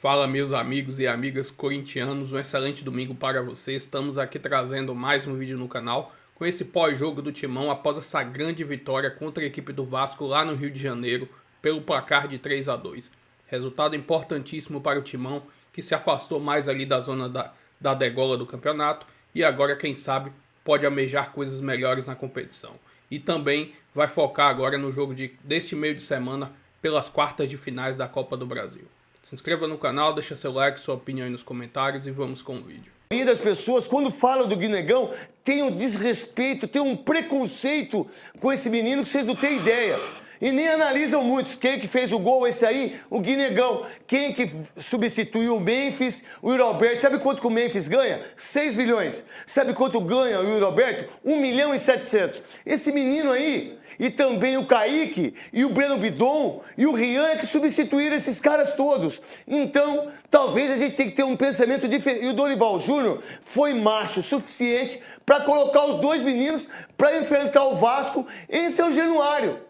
Fala, meus amigos e amigas corintianos, um excelente domingo para vocês. Estamos aqui trazendo mais um vídeo no canal com esse pós-jogo do Timão após essa grande vitória contra a equipe do Vasco lá no Rio de Janeiro pelo placar de 3-2. Resultado importantíssimo para o Timão, que se afastou mais ali da zona da degola do campeonato e agora, quem sabe, pode almejar coisas melhores na competição. E também vai focar agora no jogo deste meio de semana pelas quartas de finais da Copa do Brasil. Se inscreva no canal, deixa seu like, sua opinião aí nos comentários e vamos com o vídeo. E das pessoas, quando falam do Guinegão, tem um desrespeito, tem um preconceito com esse menino que vocês não têm ideia. E nem analisam muito. Quem que fez o gol, esse aí? O Guinegão. Quem que substituiu o Memphis? O Yuri Alberto. Sabe quanto que o Memphis ganha? 6 milhões. Sabe quanto ganha o Yuri Alberto? 1.700.000. Esse menino aí, e também o Kaique, e o Breno Bidon, e o Rian é que substituíram esses caras todos. Então, talvez a gente tenha que ter um pensamento diferente. E o Dorival Júnior foi macho o suficiente para colocar os dois meninos para enfrentar o Vasco em São Januário.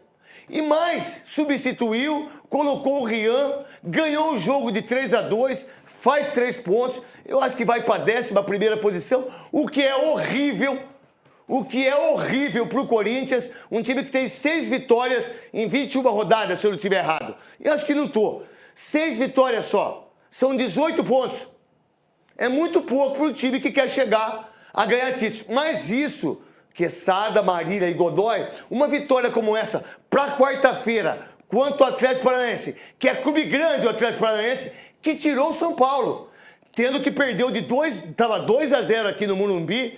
E mais, substituiu, colocou o Rian, ganhou o jogo de 3-2, faz 3 pontos. Eu acho que vai para a 11ª posição, o que é horrível. O que é horrível para o Corinthians, um time que tem 6 vitórias em 21 rodadas, se eu não estiver errado. Eu acho que não estou. 6 vitórias só, são 18 pontos. É muito pouco para um time que quer chegar a ganhar títulos. Mas isso, Quesada, Marília e Godoy, uma vitória como essa para quarta-feira, quanto o Atlético Paranaense, que é clube grande o Atlético Paranaense, que tirou o São Paulo, tendo que perdeu de 2-0 aqui no Morumbi,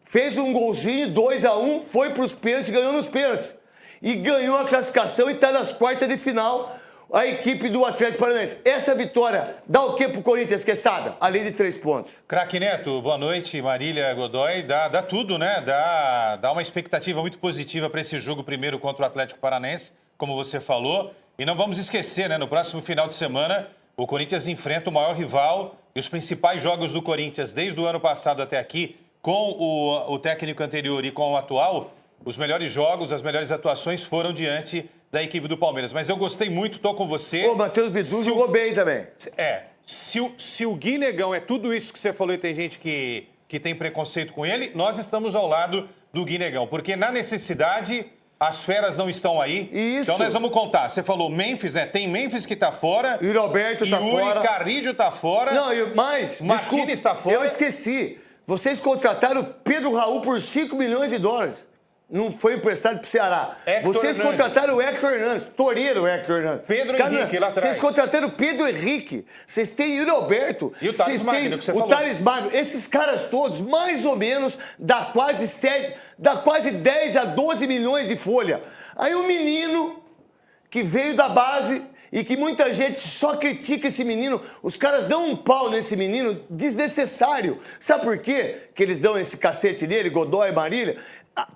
fez um golzinho, 2-1, foi para os pênaltis, ganhou nos pênaltis. E ganhou a classificação e está nas quartas de final a equipe do Atlético Paranaense. Essa vitória dá o quê pro Corinthians, Quesada? Além de 3 pontos. Craque Neto, boa noite. Marília, Godoy, dá tudo, né? Dá uma expectativa muito positiva para esse jogo primeiro contra o Atlético Paranaense, como você falou. E não vamos esquecer, né? No próximo final de semana, o Corinthians enfrenta o maior rival e os principais jogos do Corinthians desde o ano passado até aqui, com o técnico anterior e com o atual, os melhores jogos, as melhores atuações foram diante da equipe do Palmeiras. Mas eu gostei muito, tô com você. O Matheus Bidu jogou bem também. Se o Guinegão é tudo isso que você falou e tem gente que tem preconceito com ele, nós estamos ao lado do Guinegão. Porque na necessidade, as feras não estão aí. Isso. Então nós vamos contar. Você falou Memphis, né? Tem Memphis que tá fora. Yuri Alberto tá fora. Yuri Carrillo tá fora. Não, mas... Martínez tá fora. Eu esqueci. Vocês contrataram o Pedro Raul por 5 milhões de dólares. Não foi emprestado pro Ceará. Vocês contrataram o Hector Hernandes, Toreiro Hector Hernandes. Pedro Henrique lá atrás. Vocês contrataram o Pedro Henrique. Vocês têm Yuri Alberto. E o Thales Magno, que você falou. O Thales Magno. Esses caras todos, mais ou menos, dá quase 10 a 12 milhões de folha. Aí um menino que veio da base e que muita gente só critica esse menino. Os caras dão um pau nesse menino desnecessário. Sabe por quê que eles dão esse cacete nele, Godoy e Marília?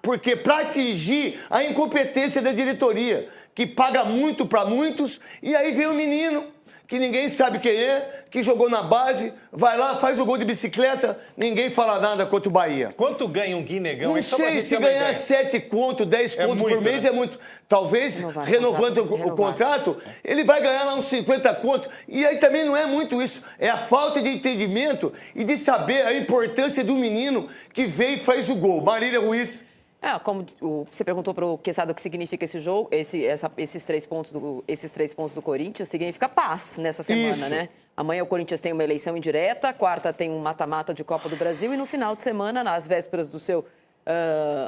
Porque para atingir a incompetência da diretoria, que paga muito para muitos, e aí vem um menino que ninguém sabe quem é, que jogou na base, vai lá, faz o gol de bicicleta, ninguém fala nada contra o Bahia. Quanto ganha um Guinegão? Não sei, se ganhar 7 conto, 10 conto por mês é muito. Talvez, renovando o contrato, ele vai ganhar lá uns 50 conto. E aí também não é muito isso. É a falta de entendimento e de saber a importância do menino que veio e faz o gol. Marília Ruiz. Como você perguntou para o Quesada o que significa esse jogo, esses 3 pontos do Corinthians, significa paz nessa semana, Isso. né? Amanhã o Corinthians tem uma eleição indireta, quarta tem um mata-mata de Copa do Brasil e no final de semana, nas vésperas do seu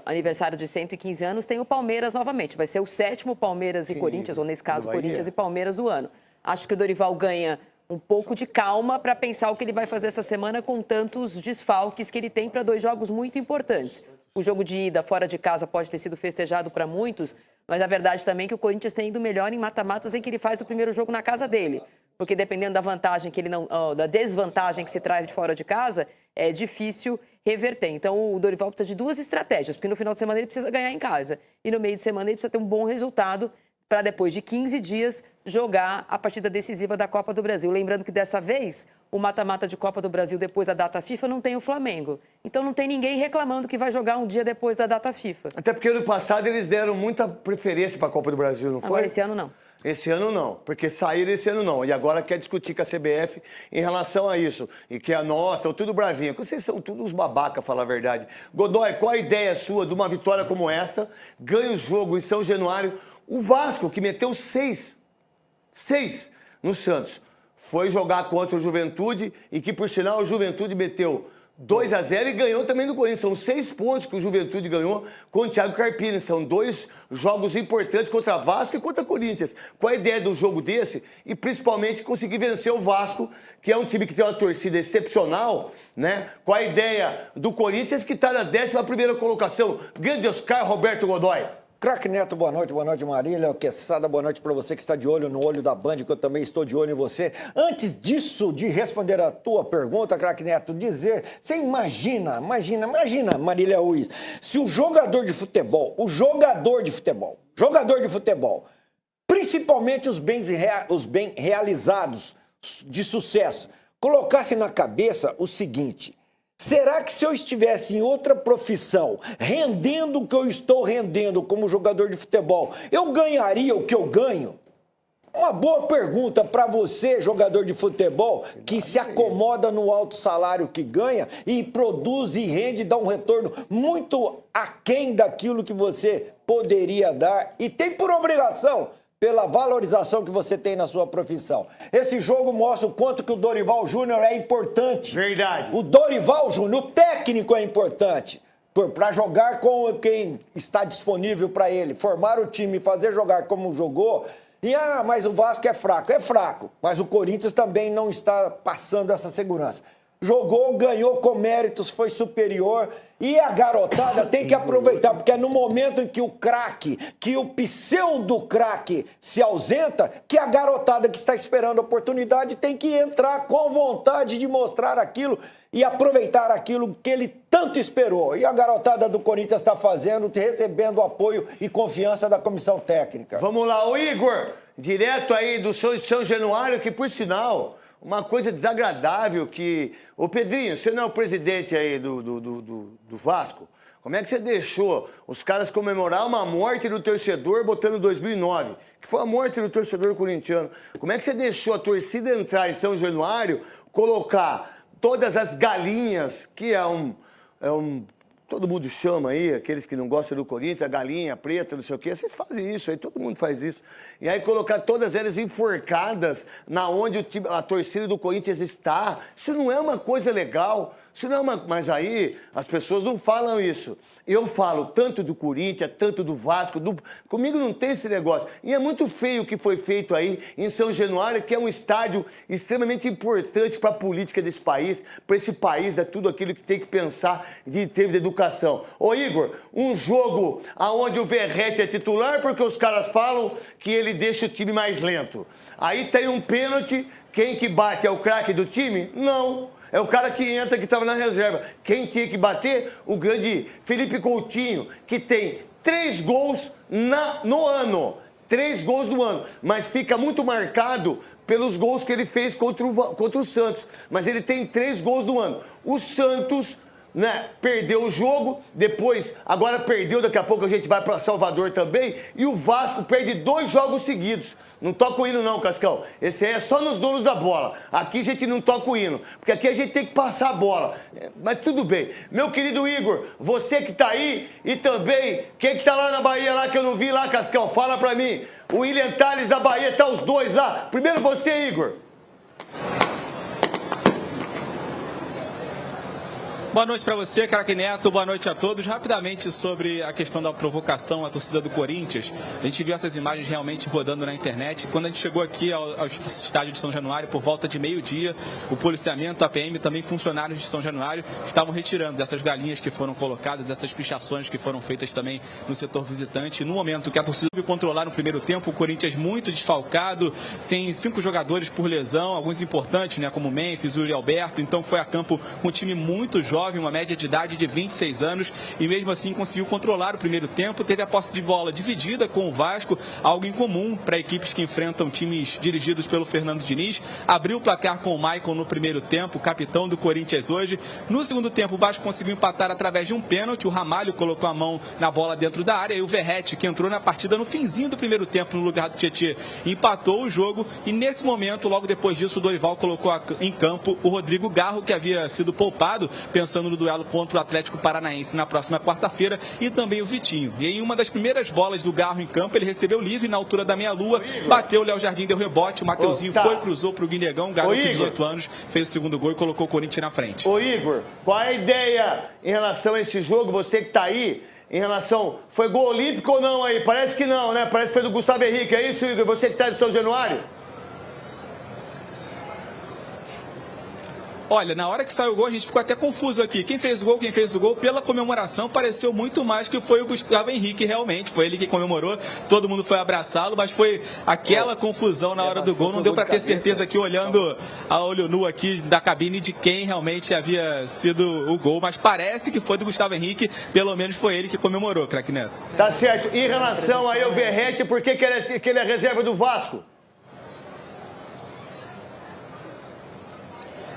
aniversário de 115 anos, tem o Palmeiras novamente. Vai ser o 7º Palmeiras e Corinthians, ou nesse caso, Corinthians e Palmeiras do ano. Acho que o Dorival ganha um pouco de calma para pensar o que ele vai fazer essa semana com tantos desfalques que ele tem para 2 jogos muito importantes. O jogo de ida fora de casa pode ter sido festejado para muitos, mas a verdade também é que o Corinthians tem ido melhor em mata-matas em que ele faz o primeiro jogo na casa dele. Porque dependendo da vantagem da desvantagem que se traz de fora de casa, é difícil reverter. Então o Dorival precisa de 2 estratégias, porque no final de semana ele precisa ganhar em casa. E no meio de semana ele precisa ter um bom resultado para depois de 15 dias jogar a partida decisiva da Copa do Brasil. Lembrando que dessa vez o mata-mata de Copa do Brasil depois da data FIFA não tem o Flamengo. Então não tem ninguém reclamando que vai jogar um dia depois da data FIFA. Até porque ano passado eles deram muita preferência para a Copa do Brasil, não foi? Agora esse ano não. Esse ano não, porque saíram esse ano não. E agora quer discutir com a CBF em relação a isso. E que a nós, estão tudo bravinho. Vocês são todos uns babaca, falar a verdade. Godoy, qual a ideia sua de uma vitória como essa? Ganha o jogo em São Januário. O Vasco, que meteu 6 no Santos, foi jogar contra o Juventude e que, por sinal, o Juventude meteu 2-0 e ganhou também do Corinthians. São 6 pontos que o Juventude ganhou com o Thiago Carpini. São 2 jogos importantes contra Vasco e contra Corinthians. Qual a ideia do jogo desse? E principalmente conseguir vencer o Vasco, que é um time que tem uma torcida excepcional, né? Qual a ideia do Corinthians, que está na 11ª colocação? Grande Oscar Roberto Godoy. Craque Neto, boa noite Marília, Quesada, boa noite para você que está de olho no olho da Band, que eu também estou de olho em você. Antes disso, de responder a tua pergunta, Craque Neto, você imagina, Marília Ruiz, se o jogador de futebol, principalmente os bem realizados de sucesso, colocasse na cabeça o seguinte: será que se eu estivesse em outra profissão, rendendo o que eu estou rendendo como jogador de futebol, eu ganharia o que eu ganho? Uma boa pergunta para você, jogador de futebol, que se acomoda no alto salário que ganha e produz e rende, dá um retorno muito aquém daquilo que você poderia dar e tem por obrigação pela valorização que você tem na sua profissão. Esse jogo mostra o quanto que o Dorival Júnior é importante. Verdade. O Dorival Júnior, o técnico é importante para jogar com quem está disponível para ele, formar o time e fazer jogar como jogou. E, mas o Vasco é fraco. É fraco, mas o Corinthians também não está passando essa segurança. Jogou, ganhou com méritos, foi superior. E a garotada tem que aproveitar, porque é no momento em que o craque, que o pseudo-craque se ausenta, que a garotada que está esperando a oportunidade tem que entrar com vontade de mostrar aquilo e aproveitar aquilo que ele tanto esperou. E a garotada do Corinthians está fazendo, recebendo apoio e confiança da comissão técnica. Vamos lá, o Igor, direto aí do São Januário, que por sinal, uma coisa desagradável que... Ô Pedrinho, você não é o presidente aí do Vasco? Como é que você deixou os caras comemorar uma morte do torcedor botando 2009? Que foi a morte do torcedor corintiano. Como é que você deixou a torcida entrar em São Januário, colocar todas as galinhas, que é um todo mundo chama aí, aqueles que não gostam do Corinthians, a galinha preta, não sei o quê, vocês fazem isso aí, todo mundo faz isso. E aí colocar todas elas enforcadas na onde a torcida do Corinthians está, isso não é uma coisa legal. Isso não é mas aí as pessoas não falam isso. Eu falo tanto do Corinthians, tanto do Vasco, comigo não tem esse negócio. E é muito feio o que foi feito aí em São Januário, que é um estádio extremamente importante para a política desse país, para esse país, de tudo aquilo que tem que pensar em termos de educação. Ô Igor, um jogo onde o Verratti é titular porque os caras falam que ele deixa o time mais lento. Aí tem um pênalti, quem que bate é o craque do time? Não. É o cara que entra, que estava na reserva. Quem tinha que bater? O grande Felipe Coutinho, que tem 3 gols no ano. 3 gols no ano. Mas fica muito marcado pelos gols que ele fez contra o Santos. Mas ele tem 3 gols no ano. O Santos, né, perdeu o jogo, depois, agora perdeu, daqui a pouco a gente vai para Salvador também, e o Vasco perde 2 jogos seguidos. Não toca o hino não, Cascão. Esse aí é só nos donos da bola. Aqui a gente não toca o hino, porque aqui a gente tem que passar a bola. Mas tudo bem. Meu querido Igor, você que tá aí, e também, quem que tá lá na Bahia, lá que eu não vi lá, Cascão, fala pra mim. O William Tales da Bahia, tá os dois lá. Primeiro você, Igor. Boa noite para você, craque Neto. Boa noite a todos. Rapidamente sobre a questão da provocação à torcida do Corinthians. A gente viu essas imagens realmente rodando na internet. Quando a gente chegou aqui ao estádio de São Januário, por volta de meio-dia, o policiamento, a PM, também funcionários de São Januário, estavam retirando essas galinhas que foram colocadas, essas pichações que foram feitas também no setor visitante. No momento que a torcida soube controlar no primeiro tempo, o Corinthians muito desfalcado, sem 5 jogadores por lesão, alguns importantes, né, como o Memphis, o Yuri Alberto. Então foi a campo com um time muito jovem, jovem, uma média de idade de 26 anos, e mesmo assim conseguiu controlar o primeiro tempo, teve a posse de bola dividida com o Vasco, algo incomum para equipes que enfrentam times dirigidos pelo Fernando Diniz. Abriu o placar com o Maicon no primeiro tempo, capitão do Corinthians hoje. No segundo tempo, o Vasco conseguiu empatar através de um pênalti, o Ramalho colocou a mão na bola dentro da área, e o Verratti, que entrou na partida no finzinho do primeiro tempo no lugar do Tietê, empatou o jogo, e nesse momento, logo depois disso, o Dorival colocou em campo o Rodrigo Garro, que havia sido poupado, pensando no duelo contra o Atlético Paranaense na próxima quarta-feira, e também o Vitinho. E em uma das primeiras bolas do Garro em campo, ele recebeu livre na altura da meia-lua, bateu, o Léo Jardim deu rebote, o Mateuzinho foi, cruzou para o Guinegão, garoto de 18 anos, fez o segundo gol e colocou o Corinthians na frente. Ô Igor, qual é a ideia em relação a esse jogo, você que tá aí, em relação, foi gol olímpico ou não aí? Parece que não, né? Parece que foi do Gustavo Henrique, é isso, Igor? Você que tá de São Januário? Olha, na hora que saiu o gol, a gente ficou até confuso aqui. Quem fez o gol, pela comemoração, pareceu muito mais que foi o Gustavo Henrique, realmente. Foi ele que comemorou, todo mundo foi abraçá-lo, mas foi aquela confusão na hora do gol. Não deu para ter certeza aqui, olhando a olho nu aqui da cabine, de quem realmente havia sido o gol. Mas parece que foi do Gustavo Henrique, pelo menos foi ele que comemorou, craque Neto. Tá certo. Em relação aí ao Verratti, por que ele é reserva do Vasco?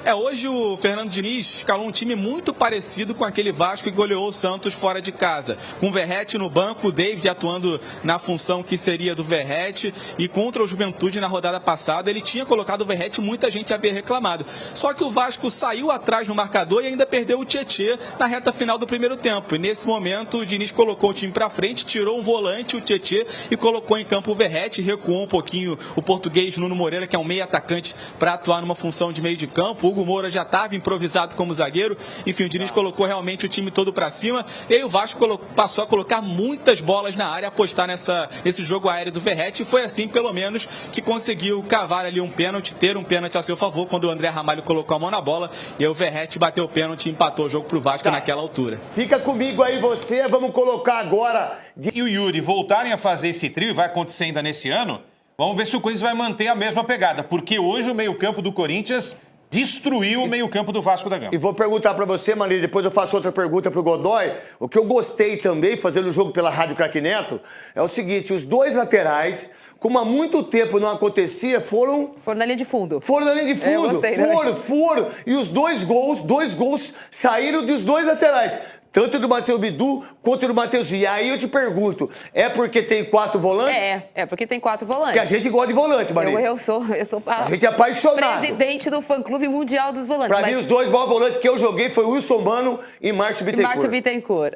Hoje o Fernando Diniz escalou um time muito parecido com aquele Vasco que goleou o Santos fora de casa. Com o Verratti no banco, o David atuando na função que seria do Verratti, e contra o Juventude na rodada passada ele tinha colocado o Verratti, muita gente havia reclamado. Só que o Vasco saiu atrás no marcador e ainda perdeu o Tietê na reta final do primeiro tempo. E nesse momento o Diniz colocou o time para frente, tirou um volante, o Tietê, e colocou em campo o Verratti, recuou um pouquinho o português Nuno Moreira, que é um meio atacante, para atuar numa função de meio de campo. Hugo Moura já estava improvisado como zagueiro. Enfim, o Diniz colocou realmente o time todo para cima. E aí o Vasco passou a colocar muitas bolas na área, apostar nesse jogo aéreo do Verratti. E foi assim, pelo menos, que conseguiu cavar ali um pênalti, ter um pênalti a seu favor, quando o André Ramalho colocou a mão na bola. E aí o Verratti bateu o pênalti e empatou o jogo pro Vasco naquela altura. Fica comigo aí você, vamos colocar agora... E o Yuri voltarem a fazer esse trio, vai acontecer ainda nesse ano, vamos ver se o Corinthians vai manter a mesma pegada. Porque hoje o meio-campo do Corinthians destruiu o meio-campo do Vasco da Gama. E vou perguntar pra você, Marília, depois eu faço outra pergunta pro Godoy. O que eu gostei também, fazendo o jogo pela Rádio Craque Neto, é o seguinte: os dois laterais, como há muito tempo não acontecia, foram na linha de fundo. Foram na linha de fundo. Eu gostei, foram. E os dois gols saíram dos dois laterais. Tanto do Matheus Bidu quanto do Mateuzinho. E aí eu te pergunto, é porque tem 4 volantes? É porque tem 4 volantes. Que a gente gosta de volante, Marília. Eu sou a gente é apaixonado. Presidente do fã-clube mundial dos volantes. Pra mim, os dois maiores volantes que eu joguei foi o Wilson Mano e Márcio Bittencourt.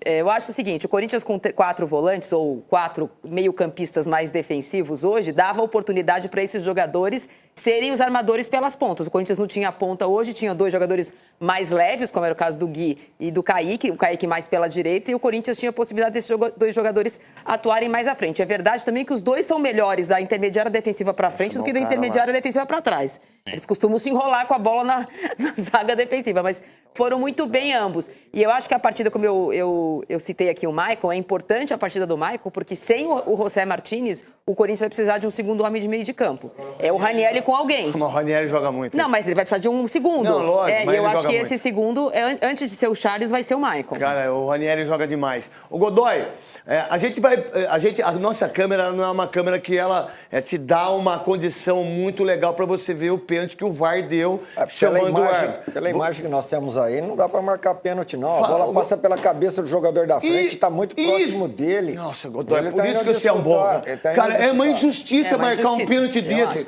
Eu acho o seguinte, o Corinthians com 4 volantes ou 4 meio-campistas mais defensivos hoje dava oportunidade para esses jogadores serem os armadores pelas pontas. O Corinthians não tinha ponta hoje, tinha 2 jogadores mais leves, como era o caso do Gui e do Kaique, o Kaique mais pela direita, e o Corinthians tinha a possibilidade desses 2 jogadores atuarem mais à frente. É verdade também que os dois são melhores da intermediária defensiva para frente do que da intermediária defensiva para trás. Eles costumam se enrolar com a bola na zaga defensiva, mas foram muito bem ambos. E eu acho que a partida, como eu citei aqui o Maicon, é importante a partida do Maicon, porque sem o José Martínez, o Corinthians vai precisar de um segundo homem de meio de campo. É o Ranieri com alguém. Mas o Ranieri joga muito. Não, mas ele vai precisar de um segundo. Não, lógico, mas e eu acho que muito. esse segundo, antes de ser o Charles, vai ser o Maicon. Cara, o Ranieri joga demais. O Godoy, a nossa câmera não é uma câmera que ela te dá uma condição muito legal para você ver o pênalti que o VAR deu, chamando o árbitro. Pela imagem que nós temos aí, não dá para marcar pênalti, não. A bola passa pela cabeça do jogador da frente, está muito próximo dele. Nossa, Godoy, por isso que você é um bom. Cara, é uma injustiça marcar um pênalti desse.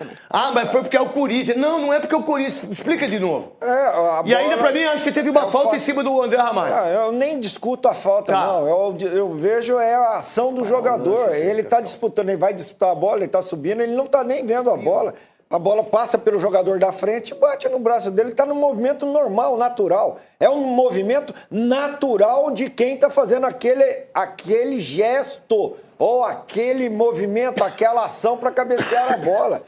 Mas foi porque é o Corinthians. Não é porque é o Corinthians. Explica de novo. E ainda, pra mim, acho que teve uma falta em cima do André Ramalho. Eu nem discuto a falta, não. Eu vejo a ação do jogador. Ele está disputando, ele vai disputar a bola, ele está subindo, ele não está nem vendo a bola. A bola passa pelo jogador da frente, bate no braço dele, está num movimento normal, natural. É um movimento natural de quem está fazendo aquele gesto ou aquele movimento, aquela ação para cabecear a bola.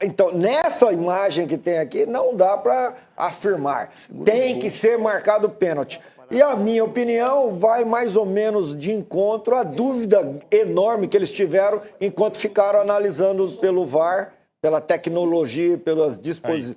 Então, nessa imagem que tem aqui, não dá para afirmar. Tem que ser marcado o pênalti. E a minha opinião vai mais ou menos de encontro à dúvida enorme que eles tiveram enquanto ficaram analisando pelo VAR pela tecnologia,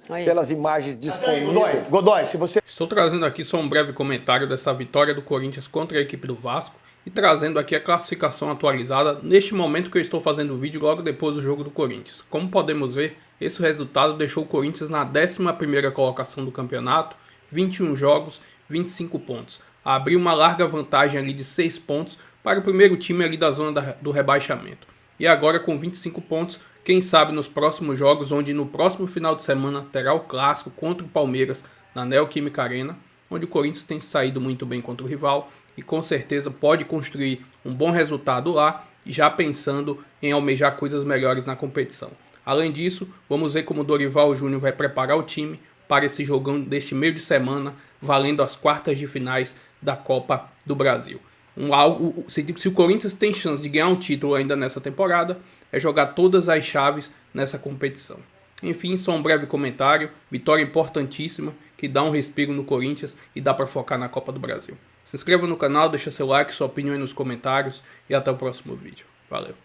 Aí. pelas imagens disponíveis. Godoy, se você Estou trazendo aqui só um breve comentário dessa vitória do Corinthians contra a equipe do Vasco e trazendo aqui a classificação atualizada neste momento que eu estou fazendo o vídeo logo depois do jogo do Corinthians. Como podemos ver, esse resultado deixou o Corinthians na 11ª colocação do campeonato, 21 jogos, 25 pontos. Abriu uma larga vantagem ali de 6 pontos para o primeiro time ali da zona do rebaixamento. E agora com 25 pontos, quem sabe nos próximos jogos, onde no próximo final de semana terá o clássico contra o Palmeiras na Neoquímica Arena, onde o Corinthians tem saído muito bem contra o rival e com certeza pode construir um bom resultado lá, já pensando em almejar coisas melhores na competição. Além disso, vamos ver como o Dorival Júnior vai preparar o time para esse jogão deste meio de semana, valendo as quartas de finais da Copa do Brasil. Se o Corinthians tem chance de ganhar um título ainda nessa temporada, é jogar todas as chaves nessa competição. Enfim, só um breve comentário, vitória importantíssima, que dá um respiro no Corinthians e dá para focar na Copa do Brasil. Se inscreva no canal, deixa seu like, sua opinião aí nos comentários e até o próximo vídeo. Valeu!